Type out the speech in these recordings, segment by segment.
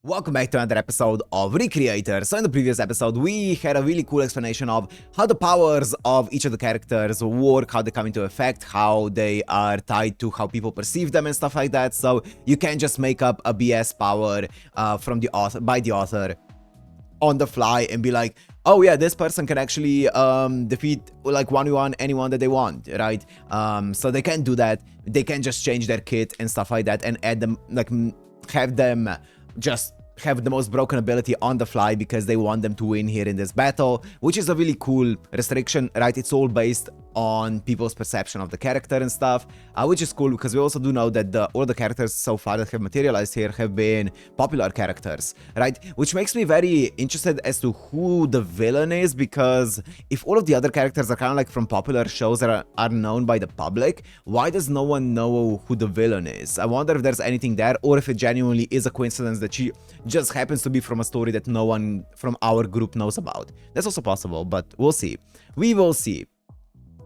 Welcome back to another episode of Recreator. So in the previous episode, we had a really cool explanation of how the powers of each of the characters work, how they come into effect, how they are tied to how people perceive them and stuff like that. So you can't just make up a BS power from the author by the author on the fly and be like, oh yeah, this person can actually defeat like 1v1 anyone that they want, right? So they can't do that. They can just change their kit and stuff like that and add them, like have them just have the most broken ability on the fly because they want them to win here in this battle, which is a really cool restriction, right? It's all based on people's perception of the character and stuff, which is cool because we also do know that all the characters so far that have materialized here have been popular characters, right? Which makes me very interested as to who the villain is, because if all of the other characters are kind of like from popular shows that are known by the public, why does no one know who the villain is? I wonder if there's anything there, or if it genuinely is a coincidence that she just happens to be from a story that no one from our group knows about. That's also possible, but we'll see. We will see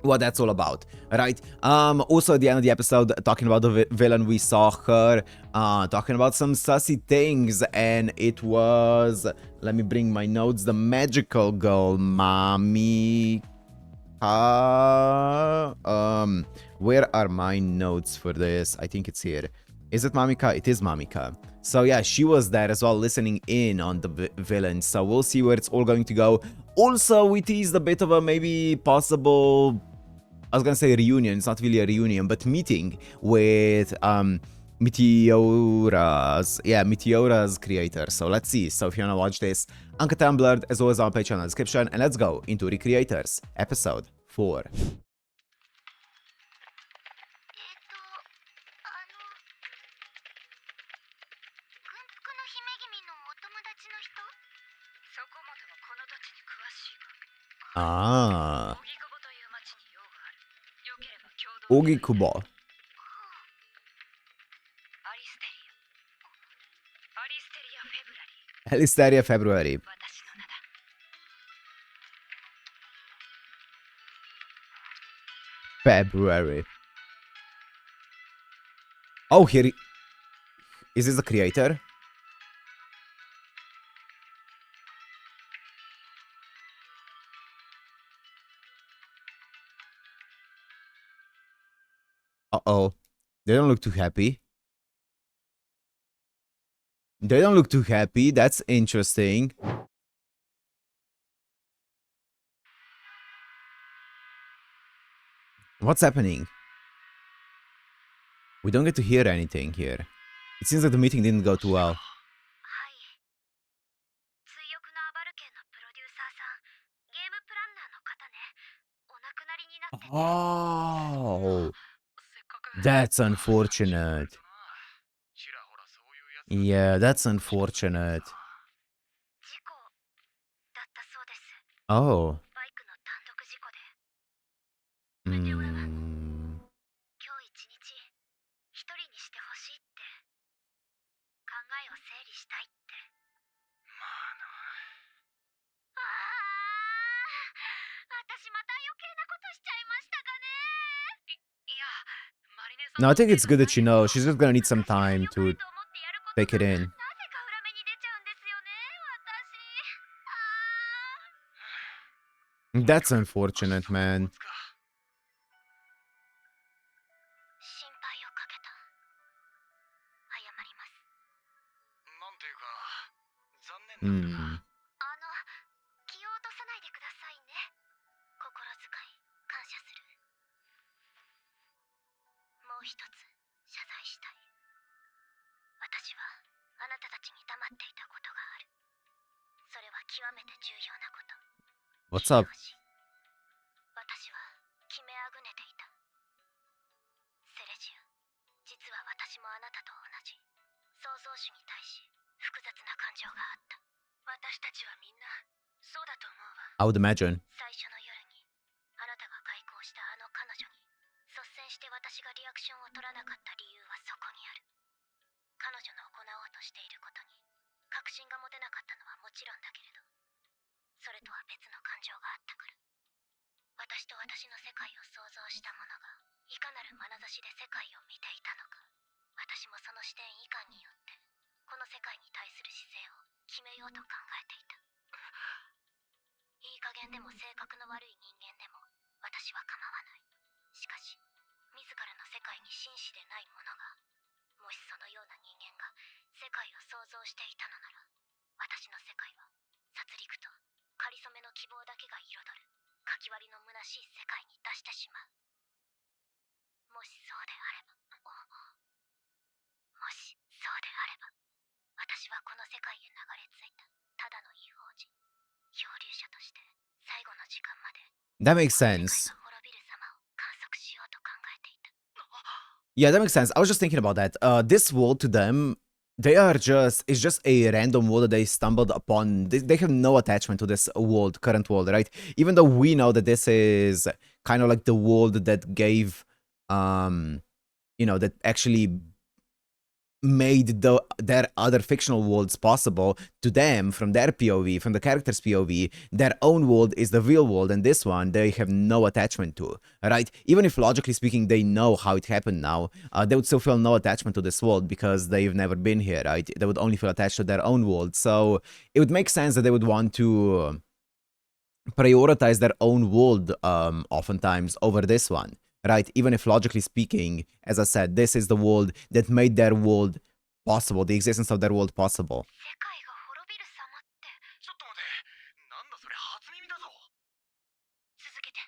what that's all about, right? Also at the end of the episode, talking about the villain, we saw her talking about some sussy things, and it was, let me bring my notes, the magical girl Mami. Where are my notes for this? I think it's here. Is it Mamika? It is Mamika. So yeah, she was there as well, listening in on the villain. So we'll see where it's all going to go. Also, we teased a bit of a maybe possible, I was gonna say reunion. It's not really a reunion, but meeting with Meteora's creator. So let's see. So if you wanna watch this, Uncut Unblurred, as always, on Patreon in the description, and let's go into Recreators, episode 4. Ah. Ogikubo. Alisteria February. February. Oh, here. Is this the creator? Uh-oh. They don't look too happy. They don't look too happy. That's interesting. What's happening? We don't get to hear anything here. It seems like the meeting didn't go too well. Oh, that's unfortunate. Yeah, that's unfortunate. Oh. No, I think it's good that she knows. She's just gonna need some time to take it in. That's unfortunate, man. What's up? I would imagine. の世界に対する姿勢を決めようと考えていた。いい加減でも性格の悪い人間でも私は構わない。しかし自らの世界に真摯でない者が、もしそのような人間が世界を想像していたのなら、私の世界は殺戮とかりそめの希望だけが彩るかき割りの虚しい世界に出してしまう。もしそうであれば、私はこの世界へ流れ着いたただの異邦人、漂流者として最後の時間まで That makes この世界 sense. が滅びる様を観測しようと考えていた。Yeah, that makes sense. I was just thinking about that. This world to them, it's just a random world that they stumbled upon. They have no attachment to this world, current world, right? Even though we know that this is kind of like the world that gave, that actually made their other fictional worlds possible. To them, from their POV, from the character's POV, their own world is the real world, and this one they have no attachment to, right? Even if logically speaking they know how it happened now, they would still feel no attachment to this world because they've never been here, right? They would only feel attached to their own world. So it would make sense that they would want to prioritize their own world oftentimes over this one, right? Even if logically speaking, as I said, this is the world that made their world possible, the existence of their world possible. 世界が滅びる様って。ちょっと待て。なんだそれ、初耳だぞ。続けて。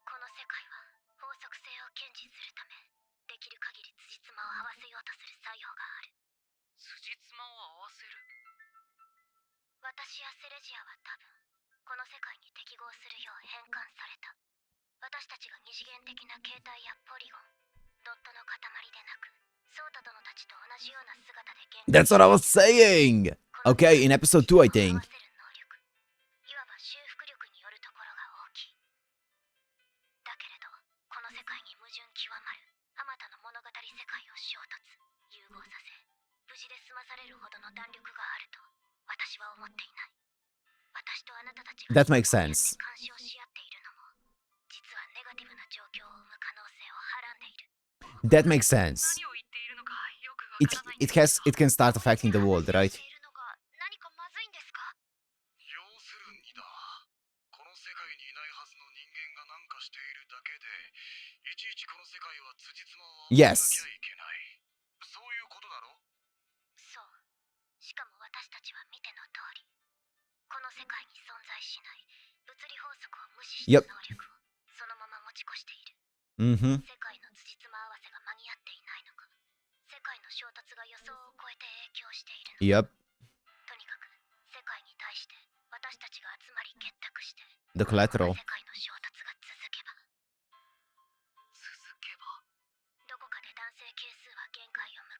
この世界は法則性を堅持するため、できる限り辻褄を合わせようとする作用がある。辻褄を合わせる。私やセレジアは多分この世界に適合するよう変換された。私たちが二次元的な形態やポリゴン、ドットの塊でなく、ソータ殿たちと同じような姿で現 That's what I was saying! Okay, in episode 2, I think. いわば修復力によるところが大きい。だけれど、この世界に矛盾極まるあまたの物語世界を衝突、融合させ、無事で済まされるほどの弾力があると私は思っていない。私とあなたたちが That makes sense. 干渉し合っているのも、実はネガティブな状況を生む可能性をはらんでいる。That makes sense. 何を言っているのかよくわからない。It can start affecting the world, right? 何かまずいんですか？要するにだ。この世界にいないはずの人間が何かしているだけで、いちいちこの世界は辻褄を合わせなきゃいけない。そういうことだろ？そう。しかも私たちは見ての通り、この世界に存在しない物理法則を無視した能力をそのまま持ち越している。Mm-hmm. 世界の辻褄合わせが間に合っていないのか、世界の衝突が予想を超えて影響しているのか。Yep. とにかく世界に対して私たちが集まり結託して、 The collateral. 世界の衝突が続けば、どこかで男性係数は限界を迎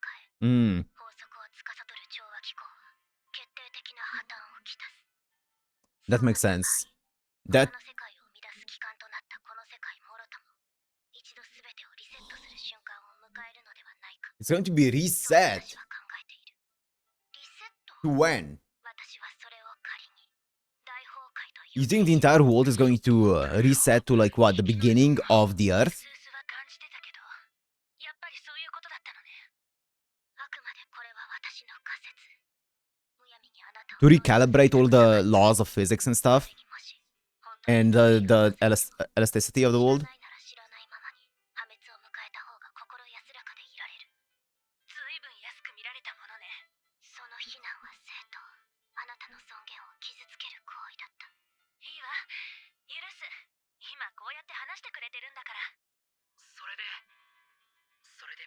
え、法則を司る調和機構は決定的な破綻をきたす。 That makes sense. 他 That の世界を生み出す機関となったこの世界もろとも、一度すべてをリセットする瞬間を迎えるのではないか。 it's going to be と reset. 私は考えている。リセット。 To when? 私はそれを仮に大崩壊という。 You think the entire world is going to reset to like what? The beginning of the Earth? スースは感じてたけど、やっぱりそういうことだったのね。あくまでこれは私の仮説。むやみにあなたを To recalibrate all the laws of physics and stuff? もし本当に And the elasticity of the world? 知らないなら知らないままに破滅を迎えた方が心安らかでいられる。ずいぶん安く見られたものね。その非難は正当。あなたの尊厳を傷つける行為だった。いいわ、許す。今こうやって話してくれてるんだから。それで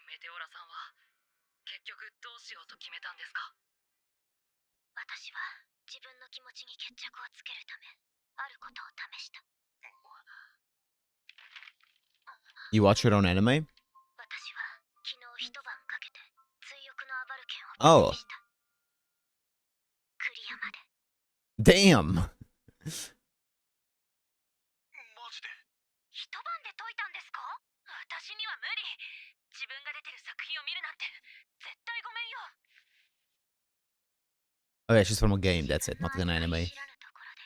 メテオラさんは結局どうしようと決めたんですか？私は自分の気持ちに決着をつけるため、あることを試した。 You watch your own anime? 私は昨日一晩かけて追憶のアバルケンをプレイした。クリアまで。 Damn! マジで？一晩で解いたんですか？私には無理。自分が出てる作品を見るなんて絶対ごめんよ。 Oh yeah, she's from a game, that's it, not an anime. 知らぬところで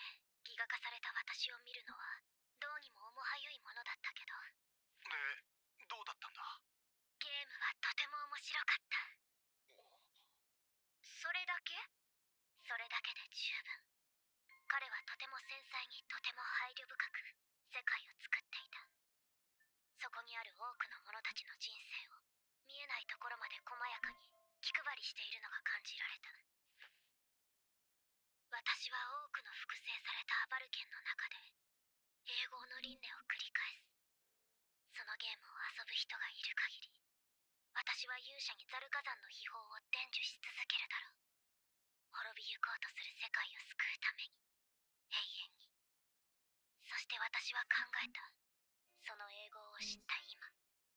ギガ化された私を見るのはどうにも重はゆいものだったけど、で、どうだったんだ？ゲームはとても面白かった。だけ？それだけで十分。彼はとても繊細にとても配慮深く世界を作っていた。そこにある多くの者たちの人生を見えないところまで細やかに気配りしているのが感じられた。私は多くの複製されたアバルケンの中で永劫の輪廻を繰り返す。そのゲームを遊ぶ人がいる限り、私は勇者にザル火山の秘宝を伝授し続けるだろう。滅びゆこうとする世界を救うために、永遠に。そして私は考えた。その永劫を知った今、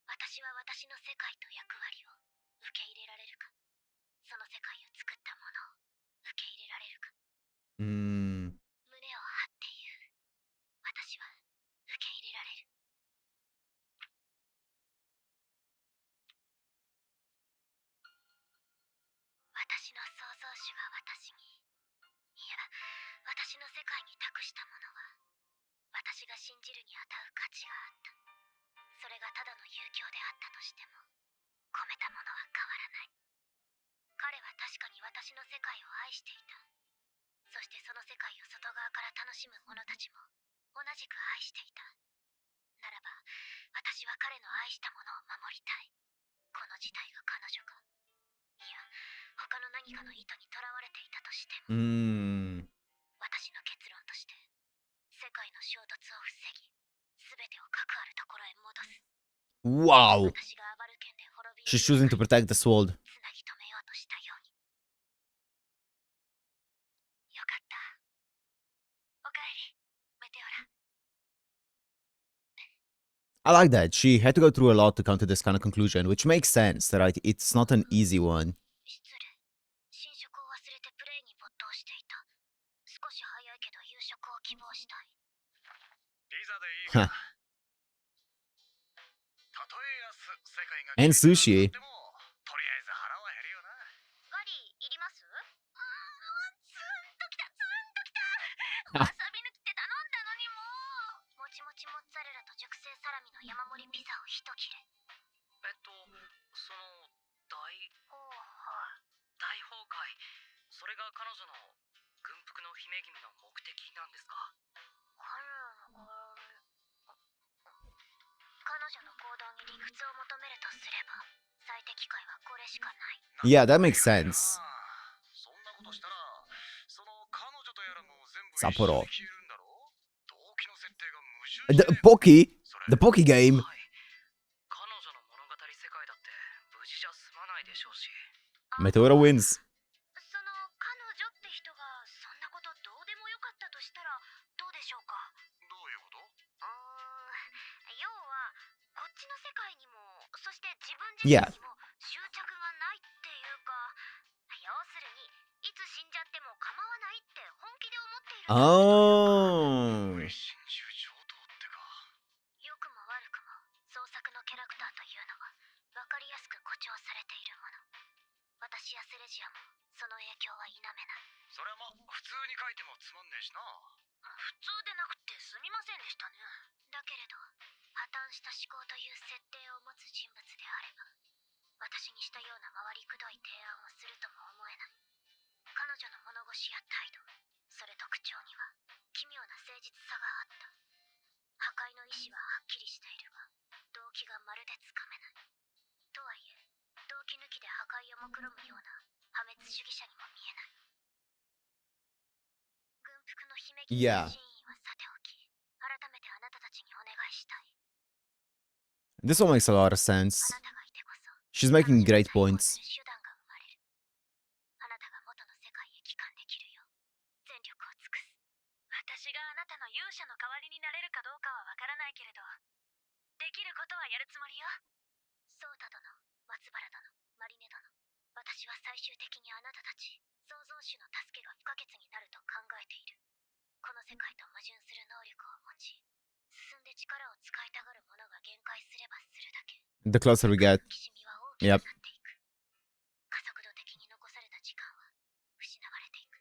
私は私の世界と役割を受け入れられるか。その世界を作ったものを受け入れられるか。胸を張って言う。私は受け入れられる。私の創造主が私に、いや、私の世界に託したものは、私が信じるに値う価値があった。それがただの遊興であったとしても、込めたものは変わらない。彼は確かに私の世界を愛していた。そしてその世界を外側から楽しむ者たちも同じく愛していた。ならば、私は彼の愛したものを守りたい。この事態が彼女か、いや、他の何かの意図にとらわれていたとしても、私の結論として、世界の衝突を防ぎ、全てを核あるところへ戻す。Wow! 私がアバルケンで滅び She's choosing to protect the sword. つなぎ止めようとしたように。よかった。おかえり、メテオラ。I like that. She had to go through a lot to come to this kind of conclusion, which makes sense, right? It's not an easy one. 失礼。寝食を忘れてプレイに没頭していた。少し早いけど夕食を希望したい。ピザでいいか。 Huh. たとえ安世界が And sushi. でもとりあえず腹は減るよな。ガリー、いります？ツーンときた、ツーンときた。わさび抜きって頼んだのにもう。もちもちモッツァレラと熟成サラミの山盛りピザを一切れ。その大はい。大崩壊、それが彼女の軍服の姫君の目的なんですか？彼女の行動に理屈を求めるとすれば、最適解はこれしかない。Yeah, that makes sense. そんなことしたら、その彼女とやらも全部札幌。一緒に消えるんだろ？動機の設定が矛盾 The して Pocky? それ The Pocky game? はい。彼女の物語世界だって無事じゃ済まないでしょうし。Meteora wins. その彼女って人がそんなことどうでもよかったとしたらどうでしょうか？どういうこと？要はこっちの世界にも、そして自分自身 Yeah. にも執着がないっていうか、要するにいつ死んじゃっても構わないって本気で思っている。Oh. 一心中上等ってか。良くも悪くも創作のキャラクターというのは分かりやすく誇張されているもの。私やセレジアもその影響は否めない。それはま、普通に書いてもつまんねえしな。普通でなくてすみませんでしたね。だけれど破綻した思考という設定を持つ人物であれば、私にしたような回りくどい提案をするとも思えない。彼女の物腰や態度、それと口調には奇妙な誠実さがあった。破壊の意志ははっきりしているが、動機がまるでつかめない。とはいえ、動機抜きで破壊を目論むような破滅主義者にも見えない。軍服の姫君の真意はさておき、改めてあなたたちにお願いしたい。 This one makes a lot of あ sense. なたがいてこそ She's making great points. 手段が生まれる。あなたが元の世界へ帰還できるよう全力を尽くす。私があなたの勇者の代わりになれるかどうかはわからないけれど、できることはやるつもりよ。ソータ殿、松原殿、マリネ殿、私は最終的にあなたたち創造主の助けが不可欠になると考えている。この世界と矛盾する能力を持ち、進んで力を使いたがる者が限界すればするだけ The closer we get. きしみは大きくなっていく。加速度的に残された時間は失われていく。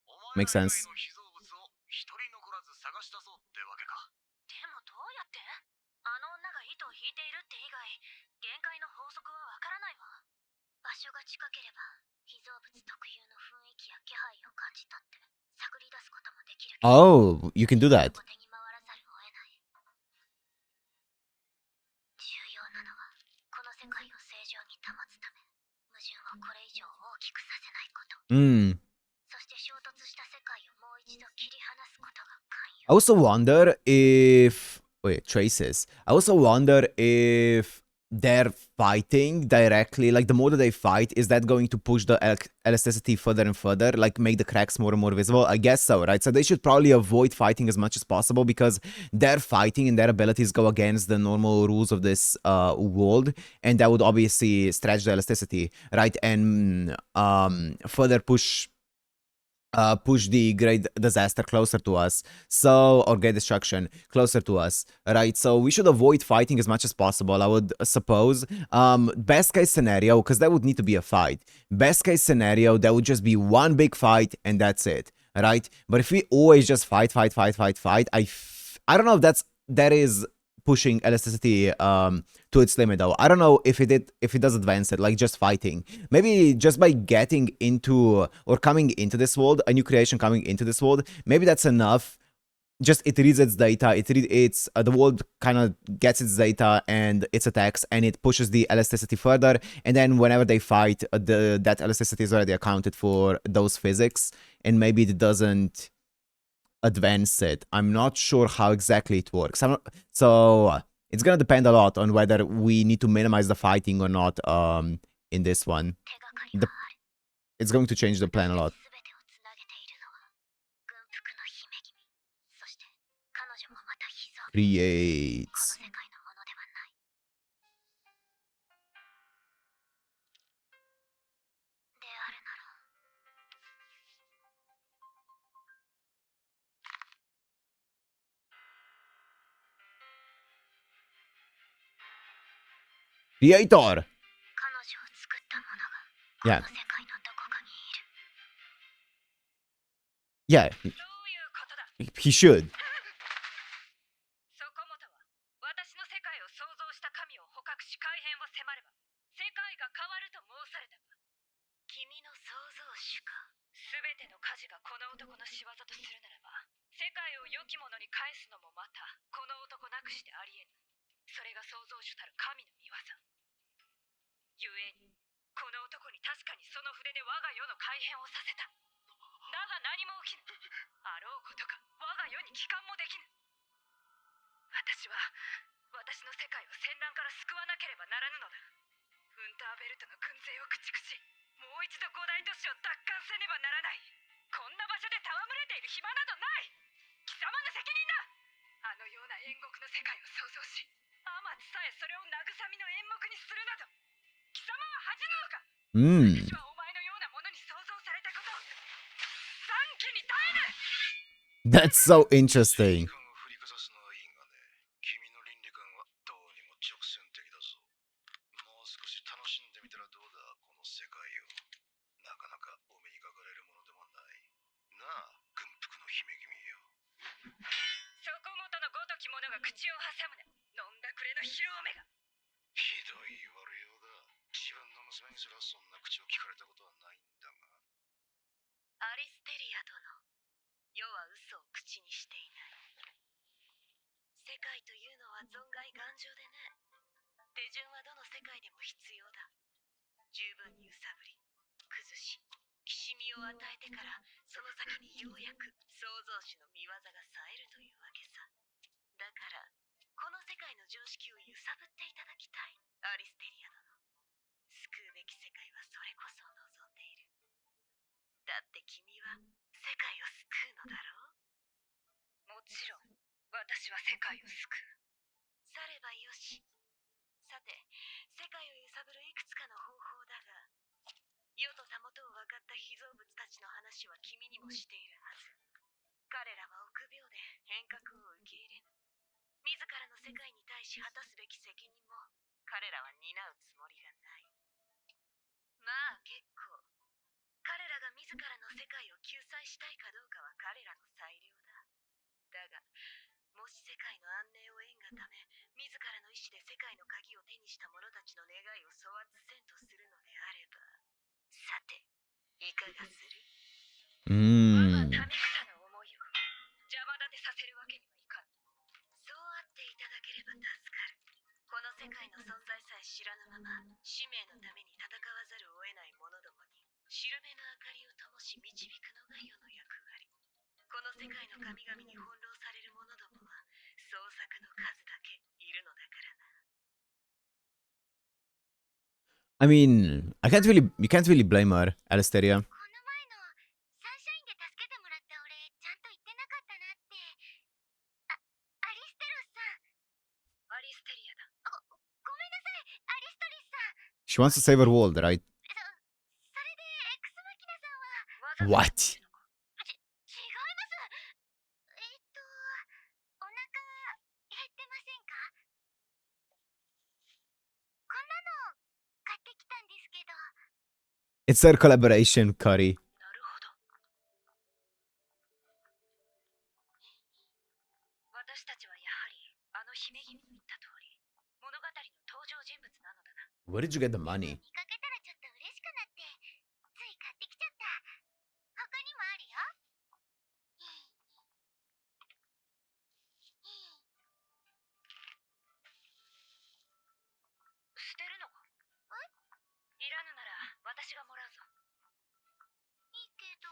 お前 Makes ら以 sense. 外の被造物を一人残らず探し出そうってわけか。でもどうやって？あの女が糸を引いているって以外、限界の法則はわからないわ。場所が近ければ被造物特有の雰囲気や気配を感じ取って探り出すこともできるけど、 Oh, you can do that. 後手に回らざるを得ない。重要なのはこの世界を正常に保つため矛盾をこれ以上大きくさせないこと。 そして衝突した世界をもう一度切り離すことが肝 I also wonder if... Wait, traces. I also wonder if they're fighting directly, like the more that they fight, is that going to push the elasticity further and further, like make the cracks more and more visible? I guess so, right? So they should probably avoid fighting as much as possible because their fighting and their abilities go against the normal rules of this world, and that would obviously stretch the elasticity, right? And further push the great disaster closer to us, so, or great destruction closer to us, right? So we should avoid fighting as much as possible, I would suppose. Best case scenario, because that would need to be a fight. Best case scenario, that would just be one big fight and that's it, right? But if we always just fight, I don't know if that is pushing elasticity to its limit though. I don't know if it does advance it, like just fighting. Maybe just by getting into or coming into this world, a new creation coming into this world, maybe that's enough. Just it reads its data, the world kind of gets its data and its attacks, and it pushes the elasticity further, and then whenever they fight, that elasticity is already accounted for those physics, and maybe it doesn't advance it. I'm not sure how exactly it works. So it's gonna depend a lot on whether we need to minimize the fighting or not in this one. It's going to change the plan a lot. Creates. Creator! Yeah. Yeah. He should. うん。That's so interesting. さていかがする？うーん。民草の思いを邪魔立てさせるわけにはいかん。そうあっていただければ助かる。この世界の存在さえ知らぬまま、使命のために戦わざるを得ない者どもに、しるべの明かりを灯し導くのが世の役割。この世界の神々に翻弄される者どもは、創作の数だけいるのだからな。I mean, you can't really blame her, Alisteria. この前のサンシャインで助けてもらったお礼ちゃんと言ってなかったなって。アリステロスさん。アリステリアだ。ごめんなさい、アリストリスさん。 She wants to save her world, right? それでエクスマキナさんは。わざと What? 違います。お腹減ってませんか？こんなの買ってきたんですけど。 It's their collaboration, Curry. なるほど。私たちはやはりあの姫君の言った通り、物語の登場人物なのだな。 Where did you get the money? 見かけたらちょっと嬉しくなって、つい買ってきちゃった。他にもあるよ。捨てるのか？いらぬなら私がもらうぞ。いいけど。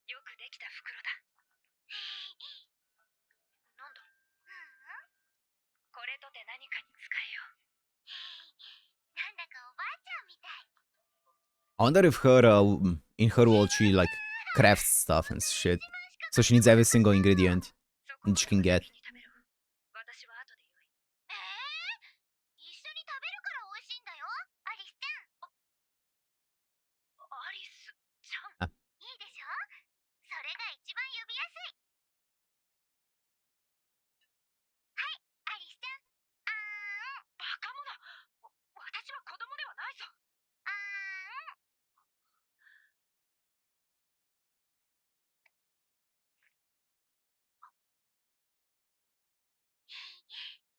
よくできた袋だ。なんだ？これとて何かに使えよう。なんだかおばあちゃんみたい。 I wonder if her, in her world, she, like, crafts stuff and shit. So she needs every single ingredient that she can get. 私は後でよい。一緒に食べるから美味しいんだよ、アリスちゃん。アリスちゃん。いいでしょ？それが一番呼びやすい。はい、アリスちゃん。バカ者！私は子供ではないぞ。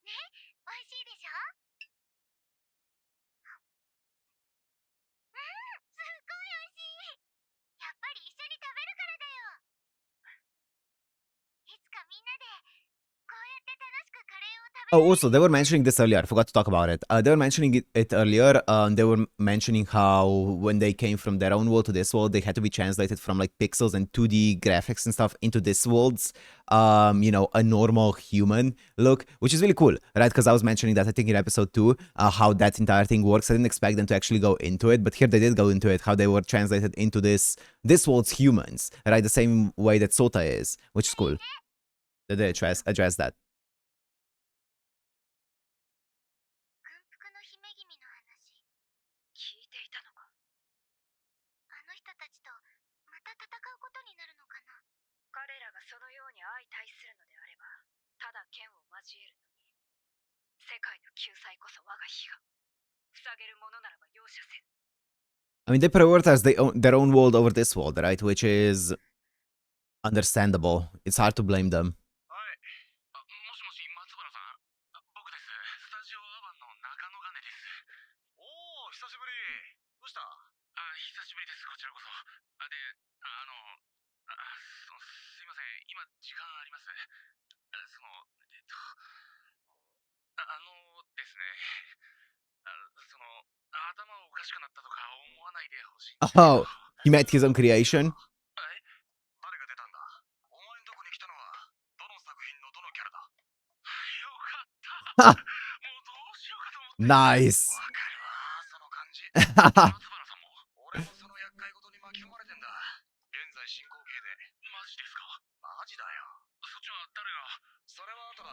ね、美味しいでしょ？すっごい美味しい。やっぱり一緒に食べるからだよ。いつかみんなでこうやって楽しくカレーを食べ Oh, also, they were mentioning this earlier. I forgot to talk about it. They were mentioning it earlier. They were mentioning how when they came from their own world to this world, they had to be translated from like pixels and 2D graphics and stuff into this world's, a normal human look, which is really cool, right? Because I was mentioning that I think in episode 2, how that entire thing works. I didn't expect them to actually go into it, but here they did go into it, how they were translated into this world's humans, right? The same way that Sota is, which is cool. They did address that. 軍服の姫君の話、聞いていたのか？あの人たちとまた戦うことになるのかな。彼らがそのように相対するのであれば、ただ剣を交えるのみ。世界の救済こそ我が悲願。塞げるものならば容赦せん。I mean, they prioritize their own world over this world, right? Which is understandable. It's hard to blame them. はい。もしもし、松原さん。僕です。スタジオアバンの中野金です。おお、久しぶり。どうした？久しぶりです。こちらこそ。すいません。今、時間あります。ですね。頭おかしくなったとか思わないでほしいんですけど。Oh, he made his own creation? 誰が出たんだ？お前んとこに来たのは、どの作品のどのキャラだ？よかった。もうどうしようかと思って。Nice. わかるわ、その感じ。松原さんも。俺もその厄介事に巻き込まれてんだ。現在進行形で。マジですか？マジだよ。そっちは誰が？それは後だ。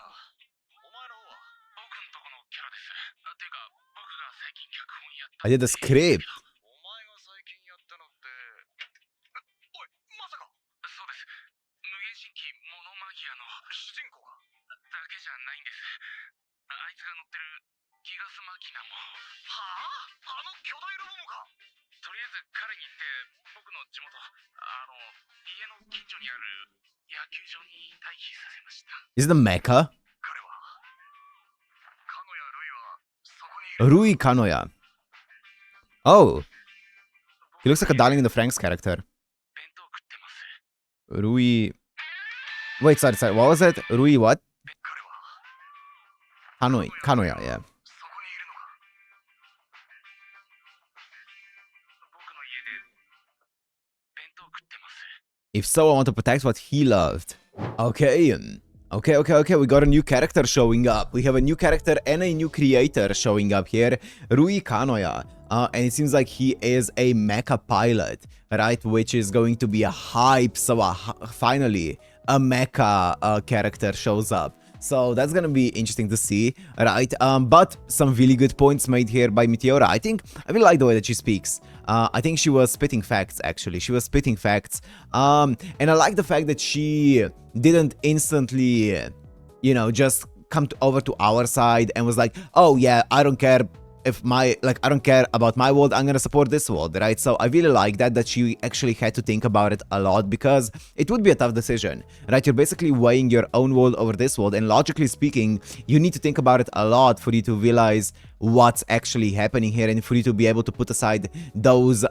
お前の方は？僕んとこのキャラです。ていうか、僕が最近脚本やった。I did a script. お前が最近やったのって。おい、まさか。そうです。無限神器モノマギアの主人公が。だけじゃないんです。あいつが乗ってるギガスマキナも。はあ？あの巨大ロボもか。とりあえず彼に言って僕の地元家の近所にある野球場に退避させました。 Is it a mecha? 彼はカノやルイはそこに Rui Kanoya. Oh. He looks like a Darling in the Franxx character. Rui... Wait, sorry. What was it? Rui what? Kanoya, yeah. If so, I want to protect what he loved. Okay. Okay. We got a new character showing up. We have a new character and a new creator showing up here. Rui Kanoya. And it seems like he is a mecha pilot, right? Which is going to be a hype. So finally, a mecha character shows up. So that's gonna be interesting to see, right? But some really good points made here by Meteora. I really like the way that she speaks. I think she was spitting facts, actually. She was spitting facts. And I like the fact that she didn't instantly, you know, just come over to our side and was like, oh yeah, I don't care if I don't care about my world, I'm gonna support this world, right? So I really like that she actually had to think about it a lot, because it would be a tough decision, right? You're basically weighing your own world over this world, and logically speaking, you need to think about it a lot for you to realize what's actually happening here, and for you to be able to put aside those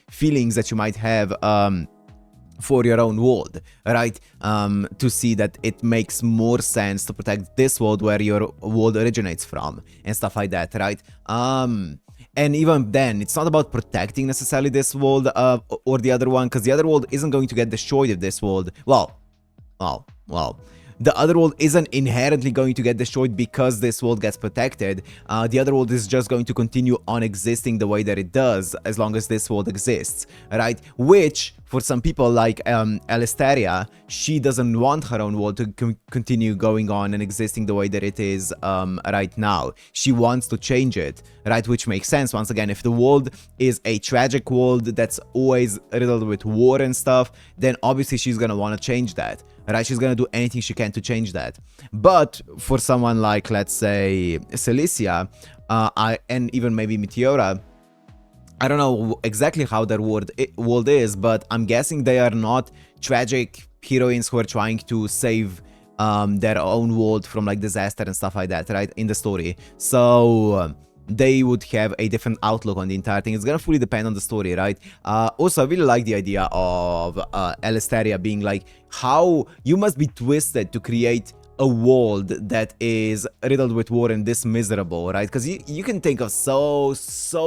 feelings that you might have for your own world, right? To see that it makes more sense to protect this world where your world originates from and stuff like that, right? And even then, it's not about protecting necessarily this world or the other one, because the other world isn't going to get destroyed if this world, well, the other world isn't inherently going to get destroyed because this world gets protected. The other world is just going to continue on existing the way that it does as long as this world exists, right? Which, for some people like Alistaria, she doesn't want her own world to continue going on and existing the way that it is right now. She wants to change it, right? Which makes sense. Once again, if the world is a tragic world that's always riddled with war and stuff, then obviously she's gonna want to change that, right? She's gonna do anything she can to change that. But for someone like, let's say, Celicia, and even maybe Meteora, I don't know exactly how their world is, but I'm guessing they are not tragic heroines who are trying to save their own world from like disaster and stuff like that, right? In the story. So they would have a different outlook on the entire thing. It's gonna fully depend on the story, right? Also, I really like the idea of Alistaria being like, how you must be twisted to create a world that is riddled with war and this miserable, right? Because you can think of so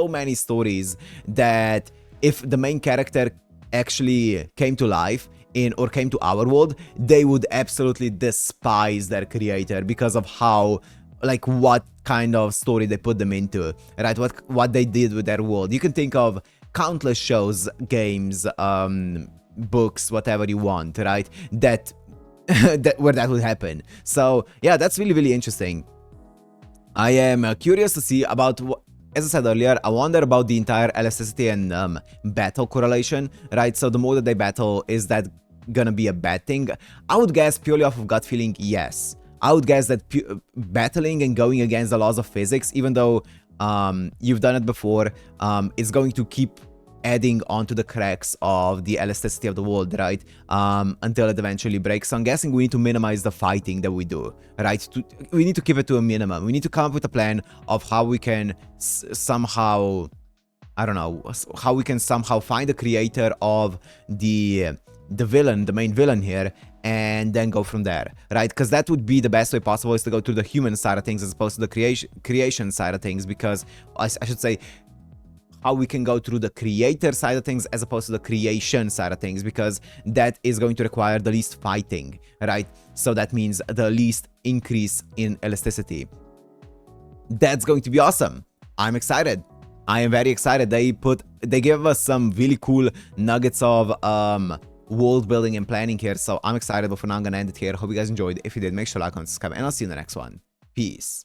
many stories that if the main character actually came to life or came to our world, they would absolutely despise their creator because of how, like, what kind of story they put them into, right? What they did with their world. You can think of countless shows, games, books, whatever you want, right? Where that would happen. So yeah, that's really interesting. I am curious to see about what, as I said earlier, I wonder about the entire elasticity and battle correlation, right? So the more that they battle, is that gonna be a bad thing? I would guess purely off of gut feeling, yes. I would guess that battling and going against the laws of physics, even though you've done it before, is going to keep adding onto the cracks of the elasticity of the world, right? Until it eventually breaks. So I'm guessing we need to minimize the fighting that we do, right? We need to keep it to a minimum. We need to come up with a plan of how we can somehow, I don't know, how we can somehow find the creator of the villain, the main villain here, and then go from there, right? Because that would be the best way possible, is to go through the human side of things as opposed to the creation side of things, because I should say how we can go through the creator side of things as opposed to the creation side of things, because that is going to require the least fighting, right? So that means the least increase in elasticity. That's going to be awesome. I'm excited. I am very excited. They gave us some really cool nuggets of world building and planning here, so I'm excited. But for now, I'm gonna end it here. Hope you guys enjoyed. If you did, make sure to like and subscribe, and I'll see you in the next one. Peace.